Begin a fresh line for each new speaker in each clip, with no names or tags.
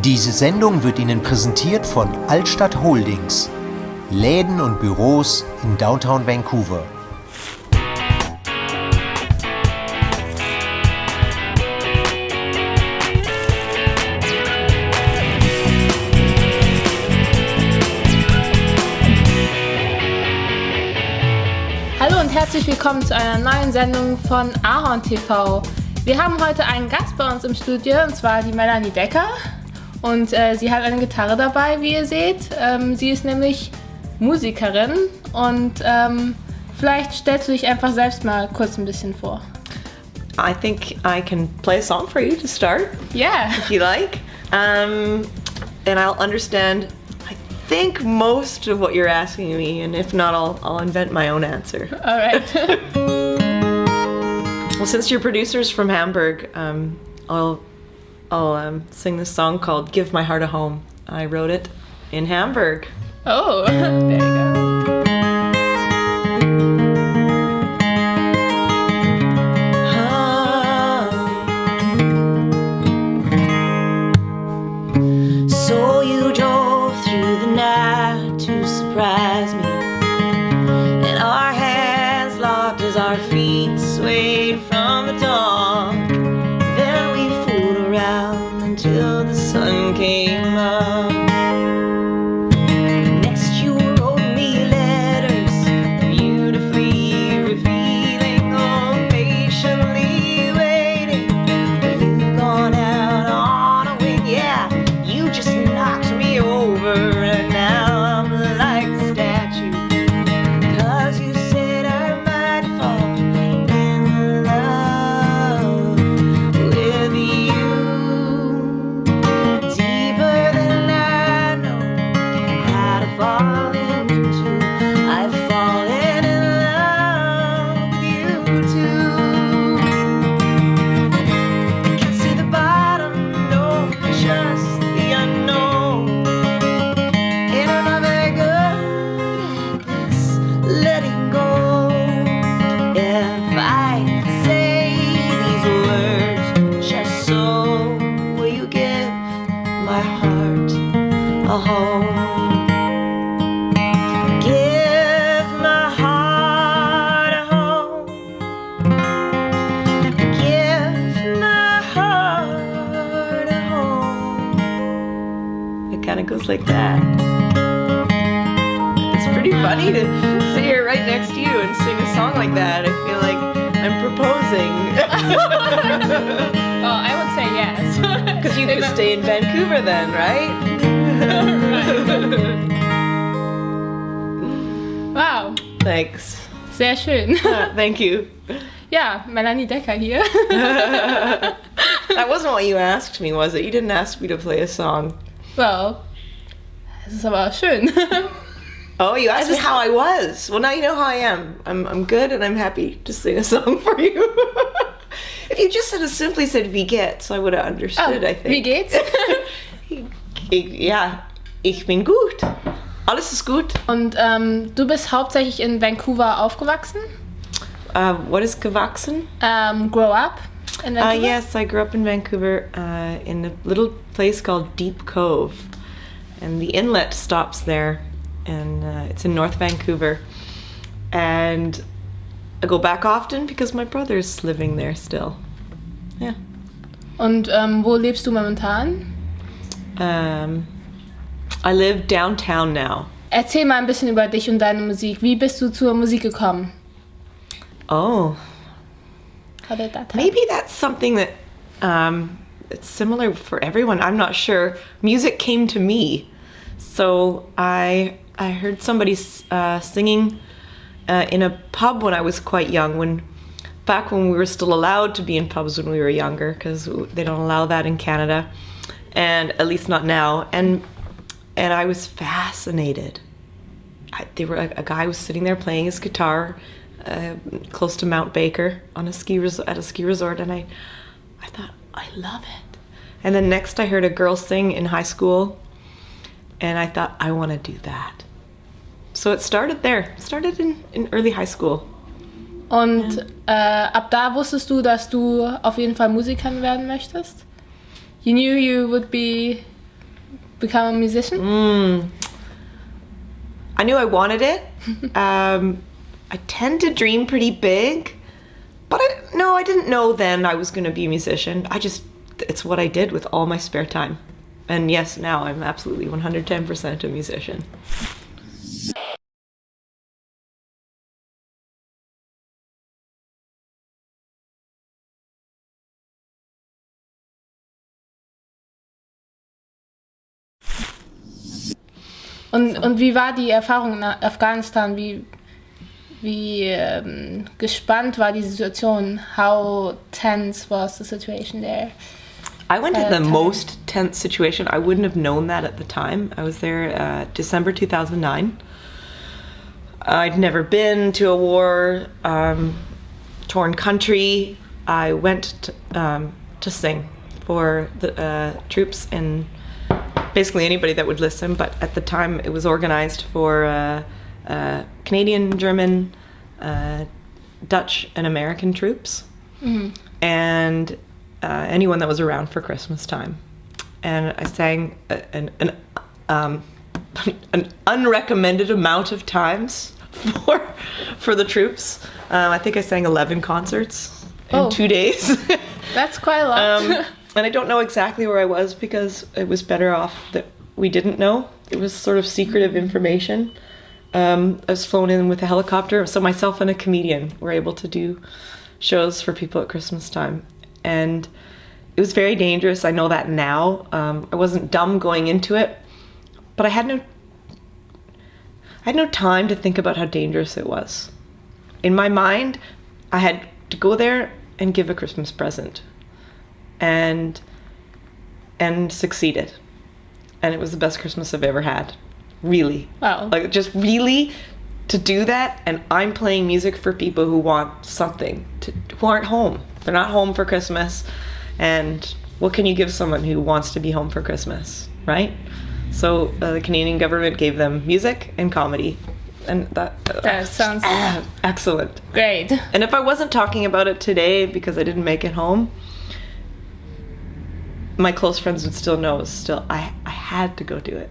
Diese Sendung wird Ihnen präsentiert von Altstadt Holdings, Läden und Büros in Downtown Vancouver.
Hallo und herzlich willkommen zu einer neuen Sendung von AhornTV. Wir haben heute einen Gast bei uns im Studio, und zwar die Melanie Dekker. Und sie hat eine Gitarre dabei, wie ihr seht. Sie ist nämlich Musikerin und vielleicht stellst du dich einfach selbst mal kurz ein bisschen vor.
I think I can play a song for you to start.
Yeah.
If you like. And I'll understand, I think, most of what you're asking me, and if not, I'll invent my own answer.
All right.
Well, since your producer's from Hamburg, I'll sing this song called "Give My Heart a Home." I wrote it in Hamburg.
Oh, there you go.
So you drove through the night to surprise me, and our hands locked as our feet swayed from the dawn. Then we fooled around until the sun came up. Next you wrote me letters, beautifully revealing, oh, patiently waiting. When you gone out on a wing, yeah, you just knocked me over, and now I'm like a statue. 'Cause you said I might fall in love with you, deeper than I know how to fall into. I've fallen in love with you too. Can't see the bottom, no, just the unknown. And I'm not very good at this letting go. If I say these words just so, will you give my heart a home? Give my heart a home. Give my heart a home. It kind of goes like that. It's pretty funny to sit here right next to you and sing a song like that. I feel like I'm proposing.
Oh, I would say yes.
Because you could stay in Vancouver then, right?
Wow,
Thanks.
sehr schön.
Thank you.
Ja, Melanie Dekker hier.
That wasn't what you asked me, was it? You didn't ask me to play a song.
Well, es ist aber schön.
Oh, you asked me how I was. Well, now you know how I am. I'm good, and I'm happy to sing a song for you. If you just simply said "Wie geht's," I would have understood. I think.
Wie geht's?
Ja, ich bin gut. Alles ist gut.
Und du bist hauptsächlich in Vancouver aufgewachsen?
What is gewachsen?
Grow up in Vancouver?
Yes, I grew up in Vancouver in a little place called Deep Cove, and the inlet stops there, and it's in North Vancouver. And I go back often because my brother's living there still. Yeah.
Und wo lebst du momentan?
I live downtown now.
Erzähl mal ein bisschen über dich und deine Musik. Wie bist du zur Musik gekommen?
Oh,
How did that happen?
maybe that's something that it's similar for everyone. I'm not sure. Music came to me, so I heard somebody singing in a pub when I was quite young. Back when we were still allowed to be in pubs when we were younger, because they don't allow that in Canada, and at least not now. And I was fascinated. A guy was sitting there playing his guitar close to Mount Baker on at a ski resort, and I thought, I love it. And then next I heard a girl sing in high school, and I thought, I want to do that. So it started there. It started in early high school.
Und ab da wusstest du, dass du auf jeden Fall Musikerin werden möchtest? You knew you would be become a musician?
I knew I wanted it. I tend to dream pretty big, but I didn't know then I was going to be a musician. It's what I did with all my spare time. And yes, now I'm absolutely 110% a musician.
Und wie war die Erfahrung in Afghanistan? Wie gespannt war die Situation? How tense was the situation there?
I went to the most tense situation. I wouldn't have known that at the time. I was there December 2009. I'd never been to a war torn country. I went to sing for the troops and basically anybody that would listen, but at the time it was organized for Canadian, German, Dutch, and American troops, and anyone that was around for Christmas time. And I sang an unrecommended amount of times for the troops. I think I sang 11 concerts in 2 days.
That's quite a lot.
And I don't know exactly where I was because it was better off that we didn't know. It was sort of secretive information. I was flown in with a helicopter, so myself and a comedian were able to do shows for people at Christmas time. And it was very dangerous. I know that now. I wasn't dumb going into it, but I had no time to think about how dangerous it was. In my mind, I had to go there and give a Christmas present. And succeeded. And it was the best Christmas I've ever had. Really.
Wow.
Like, just really to do that, and I'm playing music for people who want something, who aren't home. They're not home for Christmas, and what can you give someone who wants to be home for Christmas, right? So the Canadian government gave them music and comedy, and that
sounds
excellent.
Great.
And if I wasn't talking about it today because I didn't make it home, my close friends would still know. I had to go do it.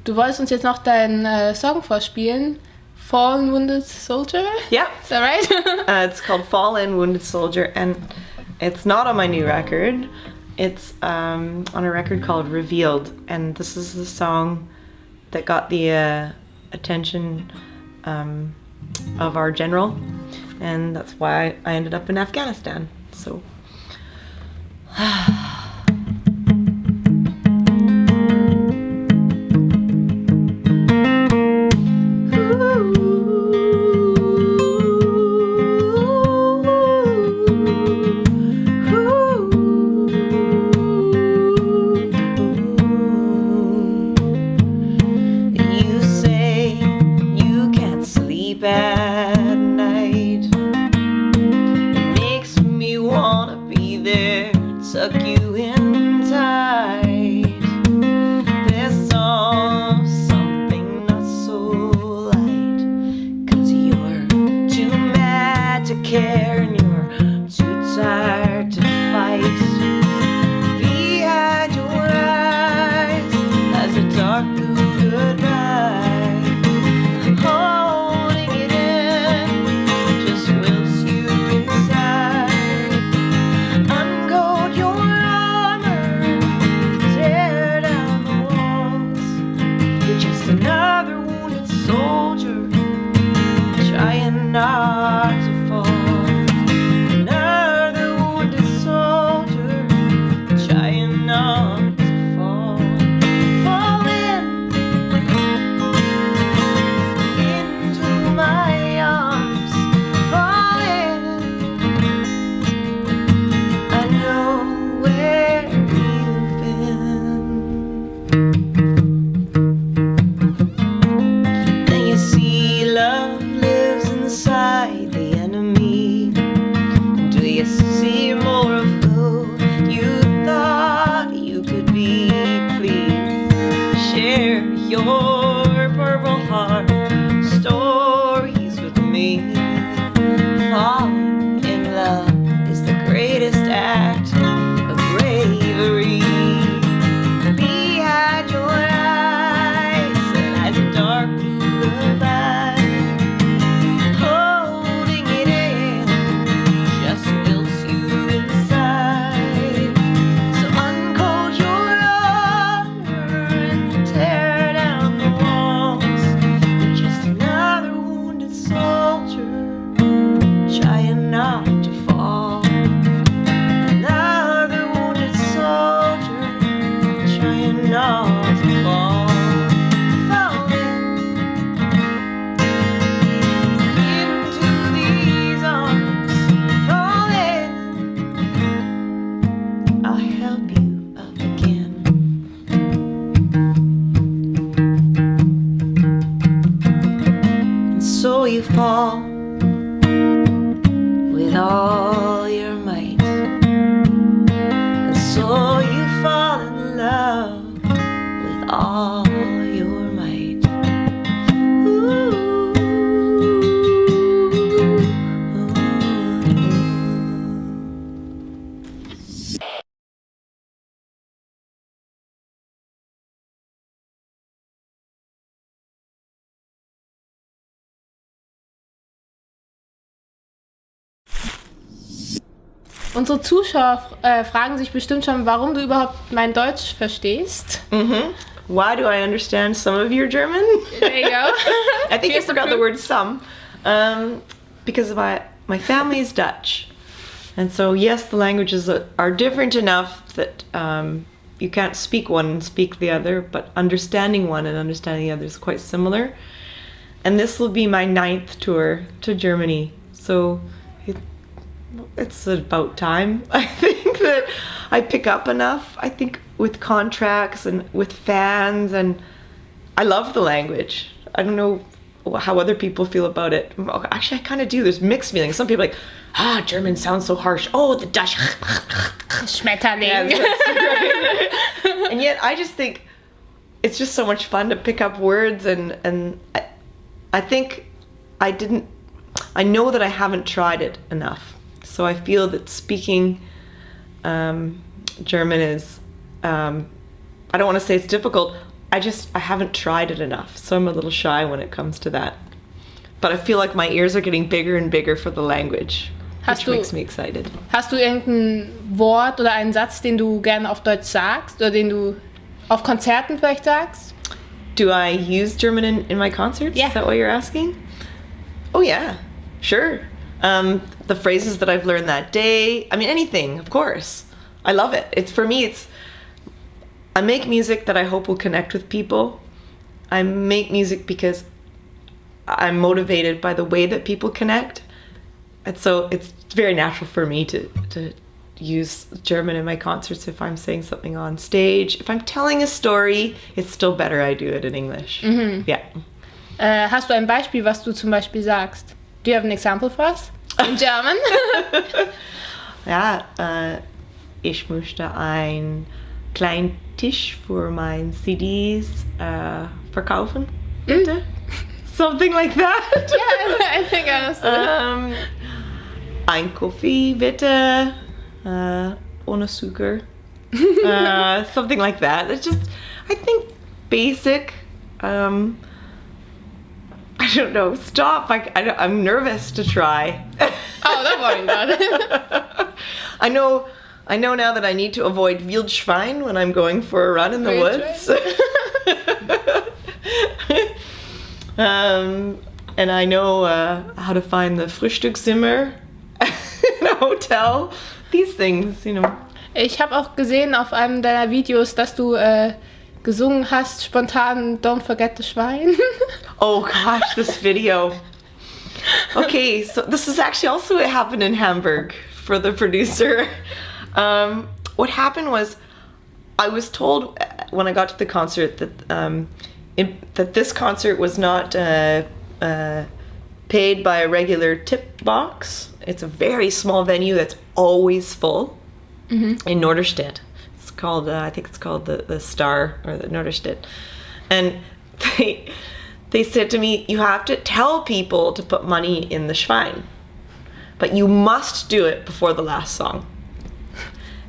Du wolltest uns jetzt noch deinen Song vorspielen, Fallen Wounded Soldier?
Yeah.
Is that right?
It's called Fallen Wounded Soldier, and it's not on my new record. It's on a record called Revealed, and this is the song that got the attention of our general, and that's why I ended up in Afghanistan. So. At night, it makes me wanna be there, tuck you in tight. There's something not so light, 'cause you're too mad to care and you're too tired to fight. Behind your eyes lies a dark blue goodbye. Another wounded soldier trying not to fall. Another wounded soldier trying not to fall. Falling into my arms. Falling, I know where you've been. Love lives inside the enemy. Do you see more of who you thought you could be? Please share your purple heart stories with me. Falling in love is the greatest act of bravery. Behind your you fall in love with all your might. Ooh.
Unsere Zuschauer fragen sich bestimmt schon, warum du überhaupt mein Deutsch verstehst.
Why do I understand some of your German?
There you go.
I think I forgot the word some. Because my family is Dutch. And so, yes, the languages are different enough that you can't speak one and speak the other, but understanding one and understanding the other is quite similar. And this will be my 9th tour to Germany. So it's about time, I think, that I pick up enough. I think with contracts and with fans, and I love the language. I don't know how other people feel about it. Actually, I kind of do. There's mixed feelings. Some people are like, German sounds so harsh. Oh, the Dutch.
Schmetterling.
And yet I just think it's just so much fun to pick up words, and I think I know that I haven't tried it enough. So I feel that speaking German is, I don't want to say it's difficult, I haven't tried it enough. So I'm a little shy when it comes to that. But I feel like my ears are getting bigger and bigger for the language, which makes me excited.
Hast du irgendein Wort oder einen Satz, den du gerne auf Deutsch sagst oder den du auf Konzerten vielleicht sagst?
Do I use German in my concerts?
Yeah.
Is that what you're asking? Oh yeah, sure. The phrases that I've learned that day. I mean, anything, of course. I love it. For me, I make music that I hope will connect with people. I make music because I'm motivated by the way that people connect. And so it's very natural for me to use German in my concerts if I'm saying something on stage. If I'm telling a story, it's still better I do it in English. Yeah.
Hast du ein Beispiel, was du zum Beispiel sagst? Do you have an example for us in German?
Ja, ich möchte einen kleinen Tisch für meine CDs verkaufen, bitte. Something like that.
Yeah, I think I understand.
Ein Kaffee, bitte, ohne Zucker. Something like that. It's just, I think, basic. I don't know. Stop. I'm nervous to try.
Oh, don't worry about it.
I know now that I need to avoid Wildschwein when I'm going for a run in the woods. And I know how to find the Frühstückszimmer in a hotel. These things, you know.
Ich habe auch gesehen auf einem deiner Videos, dass du gesungen hast, spontan Don't Forget the Schwein.
Oh gosh, this video. Okay, so this is actually also what happened in Hamburg for the producer. What happened was, I was told when I got to the concert that that this concert was not paid by a regular tip box. It's a very small venue that's always full in Norderstedt. It's called, I think it's called the Star or the Norderstedt. And they said to me, you have to tell people to put money in the Schwein, but you must do it before the last song.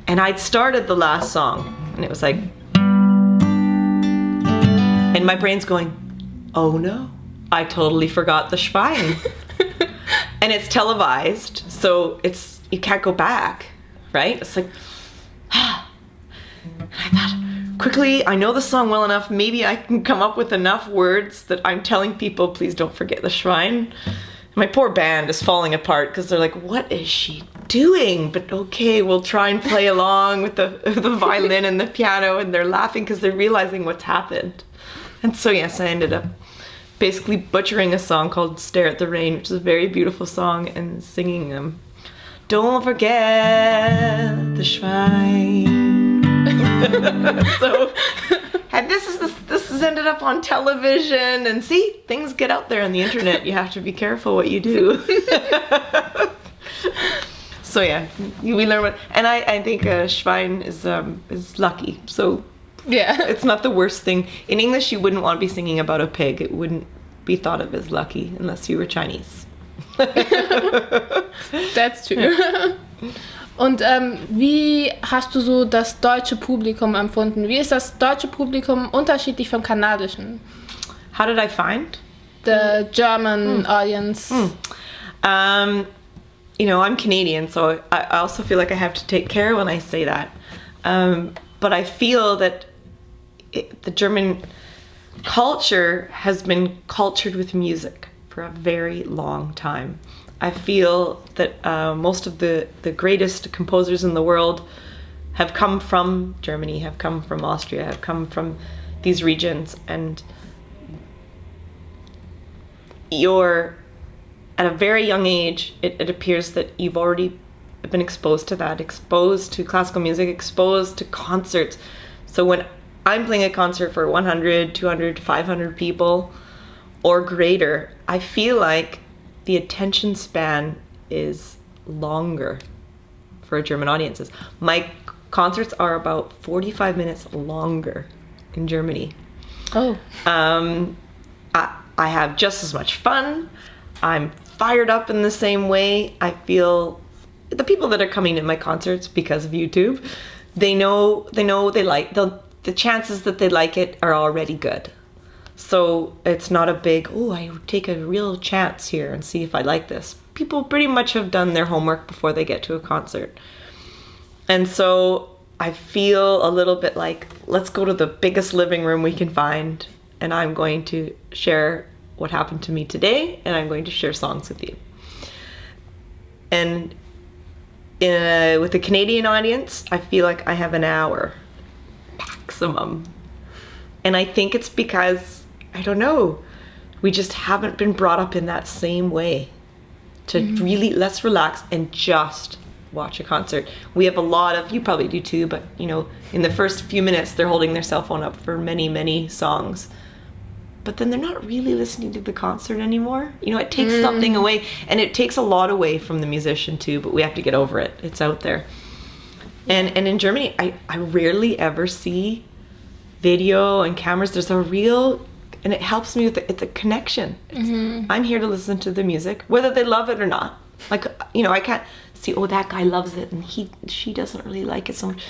And I'd started the last song, and it was like, and my brain's going, oh no, I totally forgot the Schwein. And it's televised, so you can't go back, right? It's like, I thought, quickly, I know the song well enough, maybe I can come up with enough words that I'm telling people, please don't forget the Schwein. My poor band is falling apart because they're like, what is she doing? But okay, we'll try and play along with the violin and the piano, and they're laughing because they're realizing what's happened. And so yes, I ended up basically butchering a song called Stare at the Rain, which is a very beautiful song, and singing Don't Forget the Schwein. So, and this has ended up on television, and see, things get out there on the internet. You have to be careful what you do. So yeah, we learn what, and I think Schwein is lucky. So
Yeah.
it's not the worst thing. In English, you wouldn't want to be singing about a pig. It wouldn't be thought of as lucky unless you were Chinese.
That's true. Und wie hast du so das deutsche Publikum empfunden? Wie ist das deutsche Publikum unterschiedlich vom kanadischen?
How did I find?
The German audience.
You know, I'm Canadian, so I also feel like I have to take care when I say that. But I feel that the German culture has been cultured with music for a very long time. I feel that most of the greatest composers in the world have come from Germany, have come from Austria, have come from these regions, and at a very young age, it appears that you've already been exposed to that, exposed to classical music, exposed to concerts. So when I'm playing a concert for 100, 200, 500 people or greater, I feel like the attention span is longer for German audiences. My concerts are about 45 minutes longer in Germany.
Oh.
I have just as much fun. I'm fired up in the same way. I feel the people that are coming to my concerts because of YouTube, they know they like the chances that they like it are already good. So it's not a big, I take a real chance here and see if I like this. People pretty much have done their homework before they get to a concert. And so I feel a little bit like, let's go to the biggest living room we can find, and I'm going to share what happened to me today, and I'm going to share songs with you. And with the Canadian audience, I feel like I have an hour maximum. And I think it's because, I don't know, we just haven't been brought up in that same way to really, let's relax and just watch a concert. We have a lot of, you probably do too, but you know, in the first few minutes, they're holding their cell phone up for many, many songs. But then they're not really listening to the concert anymore. You know, it takes something away, and it takes a lot away from the musician too, but we have to get over it. It's out there. And in Germany, I rarely ever see video and cameras. There's a real, and it helps me with it's a connection. I'm here to listen to the music, whether they love it or not. Like, you know, I can't see, that guy loves it and she doesn't really like it so much.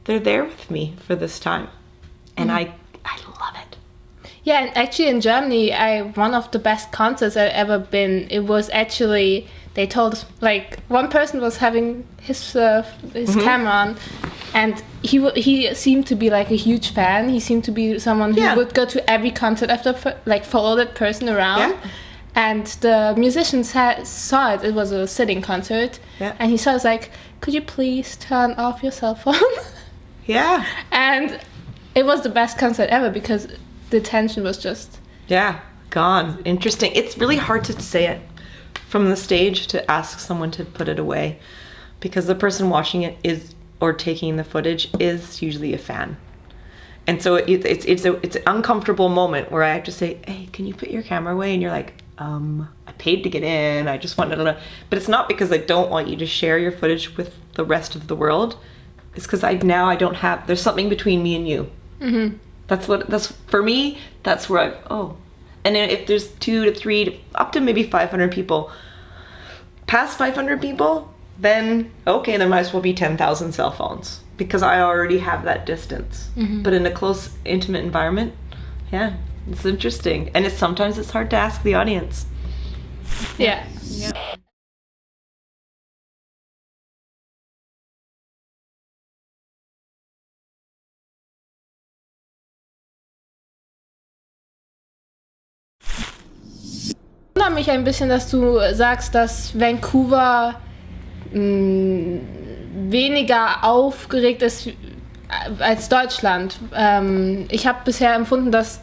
They're there with me for this time. And I love it.
Yeah, and actually in Germany, one of the best concerts I've ever been. It was actually, they told us, like, one person was having his camera on, and he seemed to be like a huge fan. He seemed to be someone who would go to every concert after, like, follow that person around.
Yeah.
And the musicians saw it. It was a sitting concert, and he saw, like, could you please turn off your cell phone?
Yeah.
And it was the best concert ever because the tension was just
gone. Interesting. It's really hard to say it from the stage, to ask someone to put it away, because the person watching it or taking the footage is usually a fan. And so it's an uncomfortable moment where I have to say, hey, can you put your camera away? And you're like, I paid to get in. I just wanted to, but it's not because I don't want you to share your footage with the rest of the world. It's because I don't have, there's something between me and you. That's for me, that's where and then if there's 2 to 3 up to maybe 500 people, past 500 people, then okay, there might as well be 10,000 cell phones, because I already have that distance. But in a close, intimate environment, it's interesting. And sometimes it's hard to ask the audience.
Yeah. Ich wundere mich ein bisschen, dass du sagst, dass Vancouver weniger aufgeregt ist als Deutschland. Ich habe bisher empfunden, dass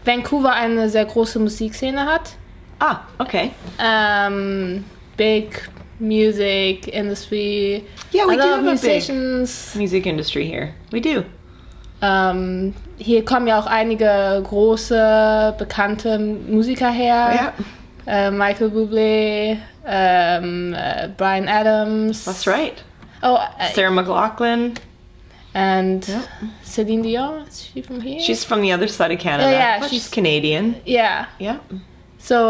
Vancouver eine sehr große Musikszene hat.
Ah, okay.
Big music industry.
Yeah, we do have
musicians.
A big music industry here. We do.
Hier kommen ja auch einige große, bekannte Musiker her.
Ja.
Michael Bublé, Bryan Adams.
That's right.
Oh,
Sarah McLachlan.
and Celine Dion. Is she from here?
She's from the other side of Canada.
Yeah,
but
she's
she's Canadian.
Yeah.
Yeah.
So,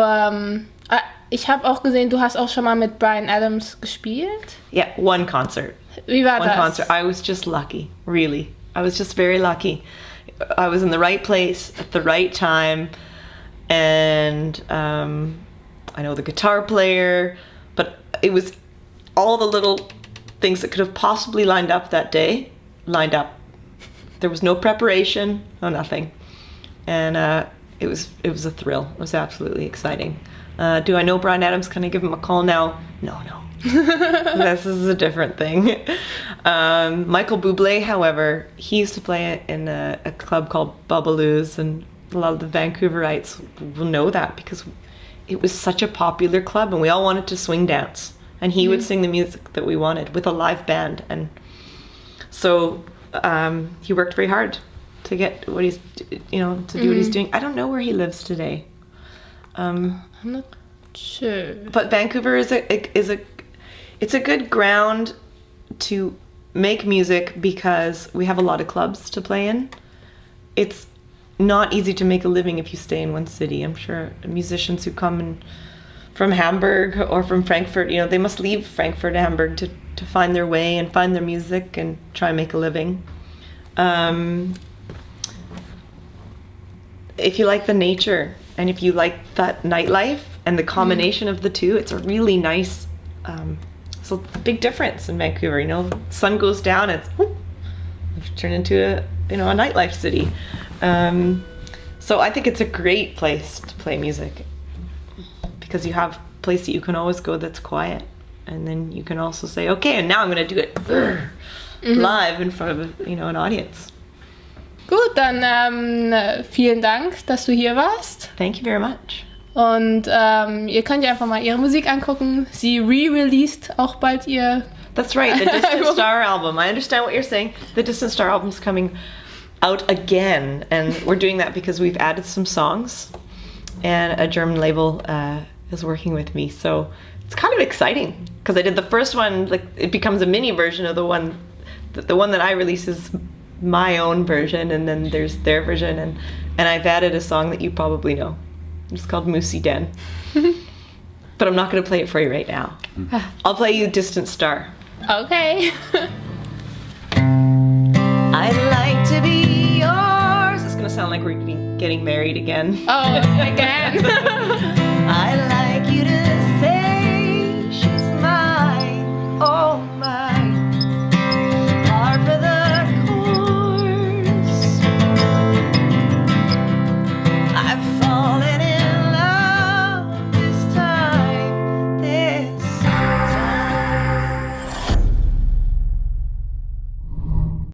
ich habe auch gesehen, du hast auch schon mal mit Bryan Adams gespielt.
Yeah, one concert.
Wie war
One
das?
concert. I was just lucky, really. I was just very lucky. I was in the right place at the right time, and I know the guitar player, but it was all the little things that could have possibly lined up that day, lined up. There was no preparation, no nothing, and it was a thrill. It was absolutely exciting. Do I know Bryan Adams? Can I give him a call now? No. This is a different thing. Michael Bublé, however, he used to play in a club called Bubbaloo's, and a lot of the Vancouverites will know that because it was such a popular club and we all wanted to swing dance. And he would sing the music that we wanted with a live band. And so he worked very hard to get what he's, to do what he's doing. I don't know where he lives today.
I'm not sure.
But Vancouver is it's a good ground to make music because we have a lot of clubs to play in. It's not easy to make a living if you stay in one city. I'm sure musicians who come from Hamburg or from Frankfurt, they must leave Frankfurt, Hamburg to find their way and find their music and try and make a living. If you like the nature and if you like that nightlife and the combination of the two, it's a really nice, it's a big difference in Vancouver. Sun goes down, it's turned into a nightlife city. So I think it's a great place to play music because you have a place that you can always go that's quiet, and then you can also say, okay, and now I'm going to do it live in front of an audience.
Gut, dann vielen Dank, dass du hier warst.
Thank you very much.
Und ihr könnt ja einfach mal ihre Musik angucken. Sie re-released auch bald ihr...
That's right, the Distant Star album. I understand what you're saying. The Distant Star album's coming out again, and we're doing that because we've added some songs, and a German label is working with me. So it's kind of exciting because I did the first one, like it becomes a mini version of the one that I release is my own version, and then there's their version, and I've added a song that you probably know. It's called Moosey Den. But I'm not going to play it for you right now. I'll play you Distant Star.
Okay.
I'd like to be yours. It's going to sound like we're getting married again.
Oh, again.
I'd